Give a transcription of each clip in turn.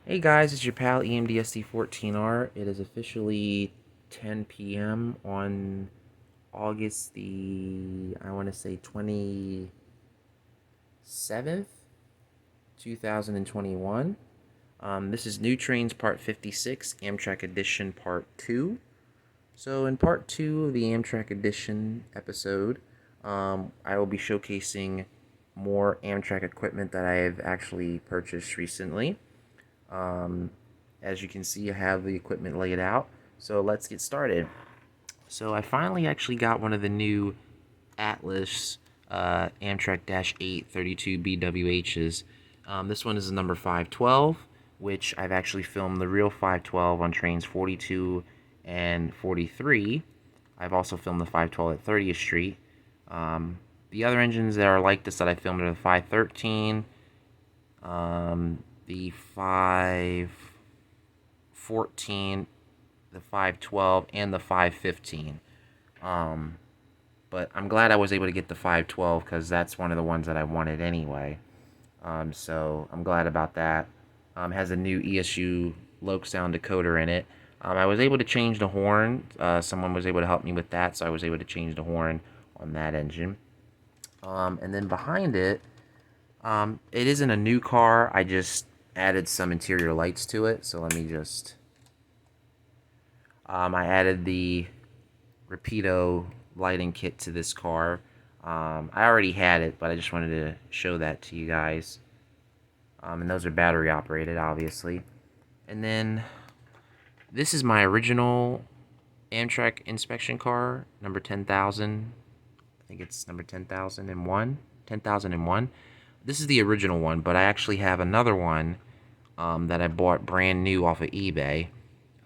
Hey guys, it's your pal EMDSD14R. It is officially 10 p.m. on August I want to say 27th, 2021. This is New Trains Part 56, Amtrak Edition Part 2. So, in Part 2 of the Amtrak Edition episode, I will be showcasing more Amtrak equipment that I have actually purchased recently. Um, as you can see, I have the equipment laid out. So let's get started. So I finally actually got one of the new Atlas Amtrak Dash 832 BWHs. This one is the number 512, which I've actually filmed the real 512 on trains 42 and 43. I've also filmed the 512 at 30th Street. The other engines that are like this that I filmed are the 513, the 514, the 512, and the 515. But I'm glad I was able to get the 512 because that's one of the ones that I wanted anyway. So I'm glad about that. Has a new ESU Loc sound decoder in it. I was able to change the horn. Someone was able to help me with that, so I was able to change the horn on that engine. And then behind it, it isn't a new car. I just added some interior lights to it. So let me just. I added the Rapido lighting kit to this car. I already had it, but I just wanted to show that to you guys. And those are battery operated, obviously. And then this is my original Amtrak inspection car, number 10,000. I think it's number 10,001. 10,001. This is the original one, but I actually have another one that I bought brand new off of eBay.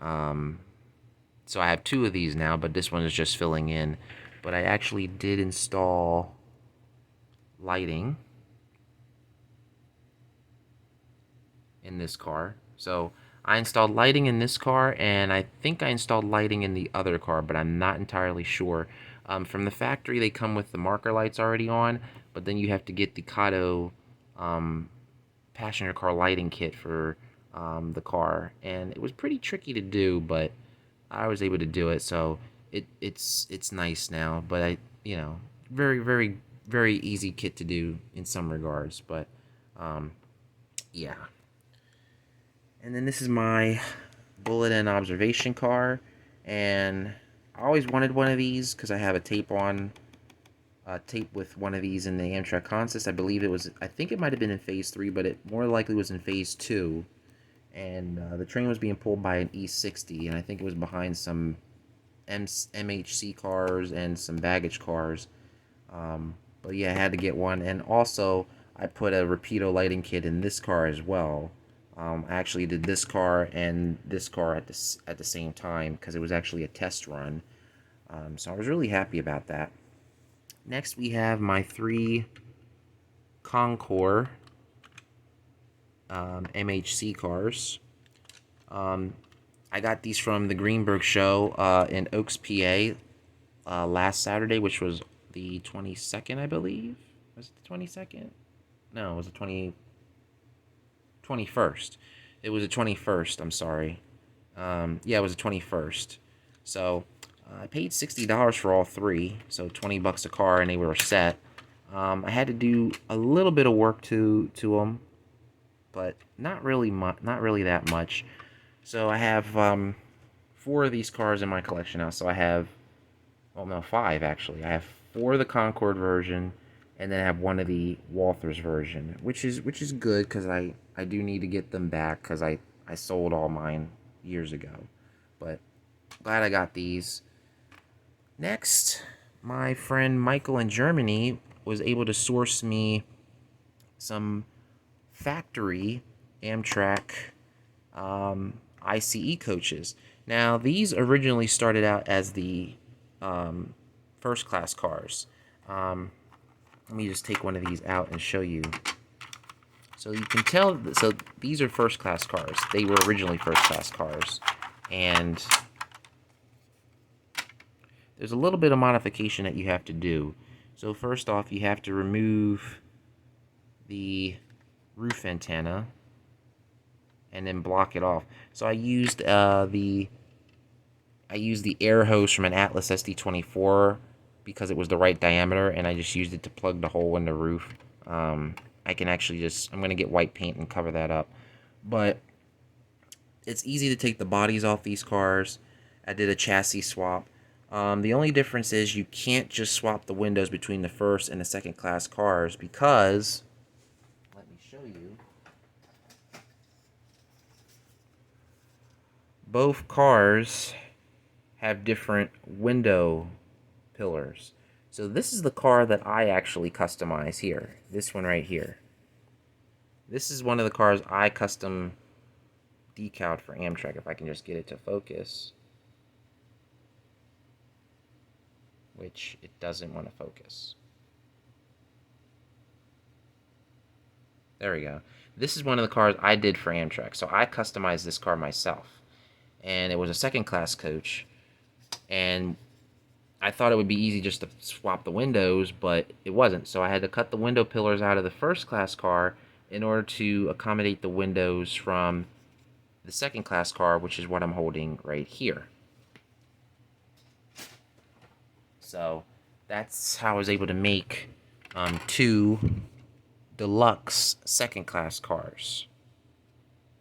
So I have two of these now, but this one is just filling in. But I actually did install lighting in this car. So I installed lighting in this car, and I think I installed lighting in the other car, but I'm not entirely sure. From the factory, they come with the marker lights already on, but then you have to get the Kato passenger car lighting kit for the car, and it was pretty tricky to do, but I was able to do it, so it's nice now. But very very easy kit to do in some regards. But yeah. And then this is my bullet and observation car, and I always wanted one of these because I have a tape with one of these in the Amtrak consist. I believe it was. I think it might have been in phase 3, but it more likely was in phase 2. And the train was being pulled by an E60, and I think it was behind some MHC cars and some baggage cars. But yeah, I had to get one, and also I put a Rapido lighting kit in this car as well. I actually did this car and this car at the same time because it was actually a test run. So I was really happy about that. Next, we have my 3 Concours MHC cars. I got these from the Greenberg show in Oaks, PA last Saturday, which was the 22nd, I believe. Was it the 22nd? No, it was the 21st. It was the 21st, I'm sorry. Yeah, it was the 21st. So I paid $60 for all 3, so $20 a car, and they were set. I had to do a little bit of work to them, but not really that much. So I have 4 of these cars in my collection now. So I have, well, no, 5 actually. I have 4 of the Concorde version, and then I have 1 of the Walthers version, which is good because I do need to get them back because I sold all mine years ago. But glad I got these. Next, my friend Michael in Germany was able to source me some factory Amtrak ICE coaches. Now, these originally started out as the first class cars. Let me just take one of these out and show you. So you can tell, so these are first class cars. They were originally first class cars. And there's a little bit of modification that you have to do. So first off, you have to remove the roof antenna and then block it off. So I used the air hose from an Atlas SD24 because it was the right diameter, and I just used it to plug the hole in the roof. I can actually I'm going to get white paint and cover that up. But it's easy to take the bodies off these cars. I did a chassis swap. The only difference is you can't just swap the windows between the first and the second class cars because, let me show you, both cars have different window pillars. So this is the car that I actually customize here. This one right here. This is one of the cars I custom decaled for Amtrak, if I can just get it to focus. Which it doesn't want to focus. There we go. This is one of the cars I did for Amtrak. So I customized this car myself. And it was a second class coach. And I thought it would be easy just to swap the windows, but it wasn't. So I had to cut the window pillars out of the first class car in order to accommodate the windows from the second class car, which is what I'm holding right here. So that's how I was able to make two deluxe second class cars.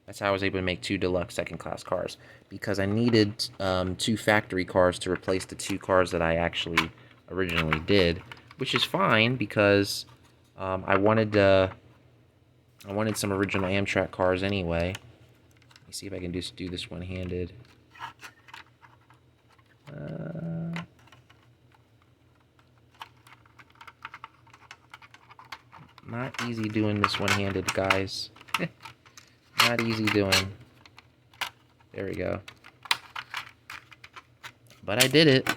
That's how I was able to make two deluxe second class cars, because I needed two factory cars to replace the two cars that I actually originally did, which is fine because I wanted some original Amtrak cars anyway. Let me see if I can just do this one-handed. Not easy doing this one-handed, guys. Not easy doing. There we go. But I did it.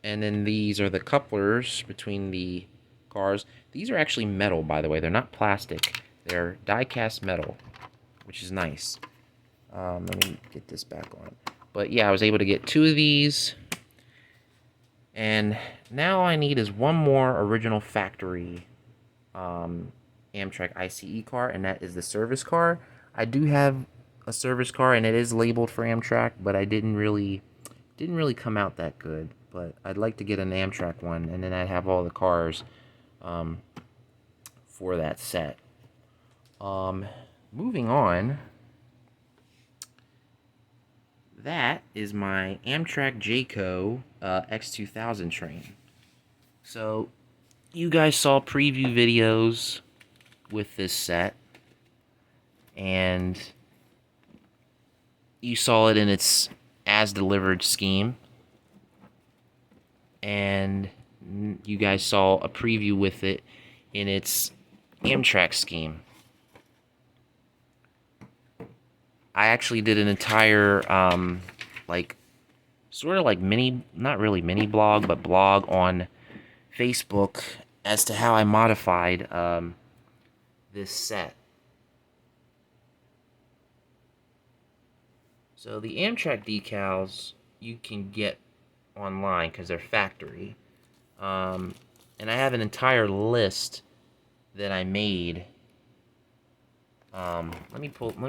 And then these are the couplers between the cars. These are actually metal, by the way. They're not plastic. They're die-cast metal, which is nice. Let me get this back on. But yeah, I was able to get two of these. And now all I need is one more original factory Amtrak ICE car, and that is the service car. I do have a service car, and it is labeled for Amtrak, but I didn't really come out that good. But I'd like to get an Amtrak one, and then I'd have all the cars for that set. Moving on, that is my Amtrak Jeco X2000 train. So you guys saw preview videos with this set, and you saw it in its as-delivered scheme, and you guys saw a preview with it in its Amtrak scheme. I actually did an entire, sort of like not really mini blog, but blog on Facebook as to how I modified this set. So the Amtrak decals you can get online because they're factory. And I have an entire list that I made. Let me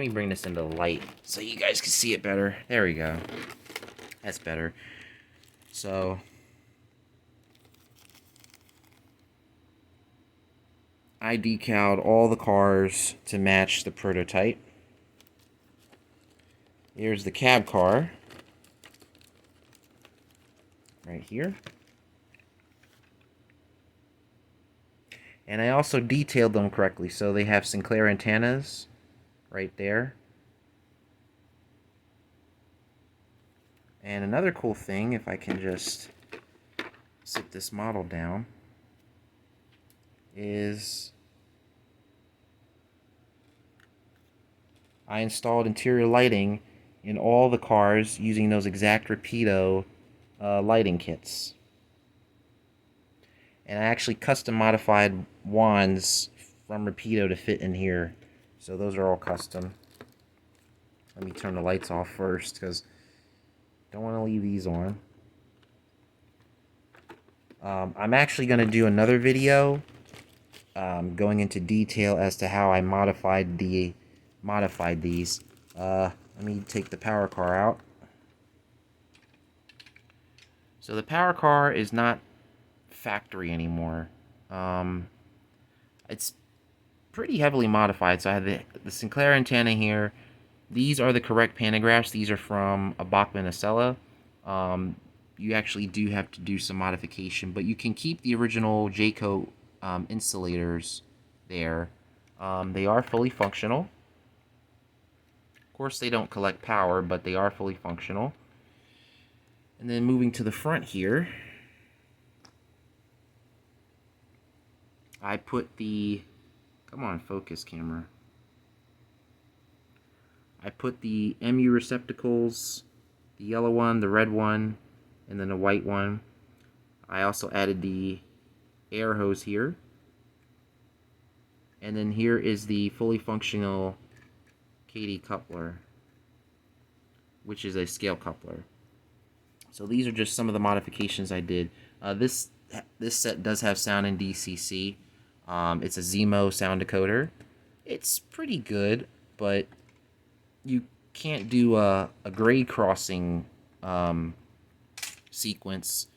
bring this into the light so you guys can see it better. There we go. That's better. So I decaled all the cars to match the prototype. Here's the cab car. Right here. And I also detailed them correctly, so they have Sinclair antennas right there. And another cool thing, if I can just sit this model down, is I installed interior lighting in all the cars using those exact Rapido lighting kits. And I actually custom modified wands from Rapido to fit in here. So those are all custom. Let me turn the lights off first because I don't want to leave these on. I'm actually going to do another video going into detail as to how I modified the modified these. Let me take the Power Car out. So the Power Car is not factory anymore. It's pretty heavily modified. So I have the Sinclair antenna here. These are the correct pantographs. These are from a Bachmann Acela. You actually do have to do some modification, but you can keep the original Jeco insulators there. They are fully functional. Of course, they don't collect power, but they are fully functional. And then moving to the front here, I put the, come on, focus camera. I put the MU receptacles, the yellow one, the red one, and then the white one. I also added the air hose here. And then here is the fully functional KD coupler, which is a scale coupler. So these are just some of the modifications I did. This set does have sound in DCC. It's a Zemo sound decoder. It's pretty good, but you can't do a grade crossing sequence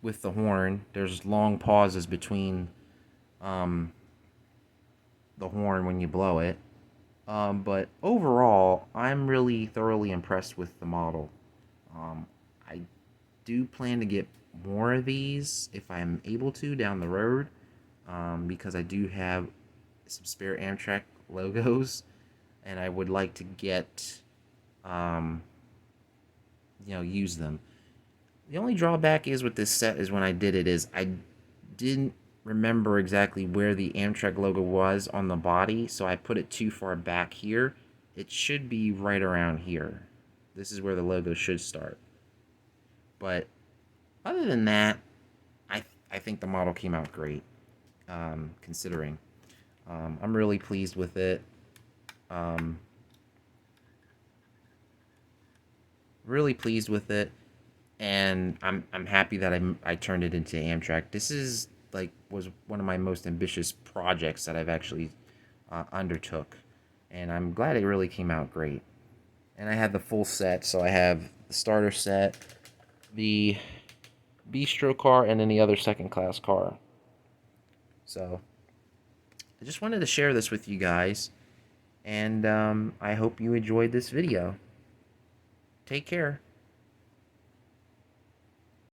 with the horn. There's long pauses between the horn when you blow it. But overall, I'm really thoroughly impressed with the model. I do plan to get more of these if I'm able to down the road, because I do have some spare Amtrak logos, and I would like to get, use them. The only drawback is with this set is when I did it is I didn't remember exactly where the Amtrak logo was on the body, so I put it too far back here. It should be right around here. This is where the logo should start. But other than that, I think the model came out great, considering. I'm really pleased with it. Really pleased with it, and I'm happy that I turned it into Amtrak. This is was one of my most ambitious projects that I've actually undertook, and I'm glad it really came out great. And I have the full set, so I have the starter set, the bistro car, and then the other second class car. So I just wanted to share this with you guys, and I hope you enjoyed this video. Take care.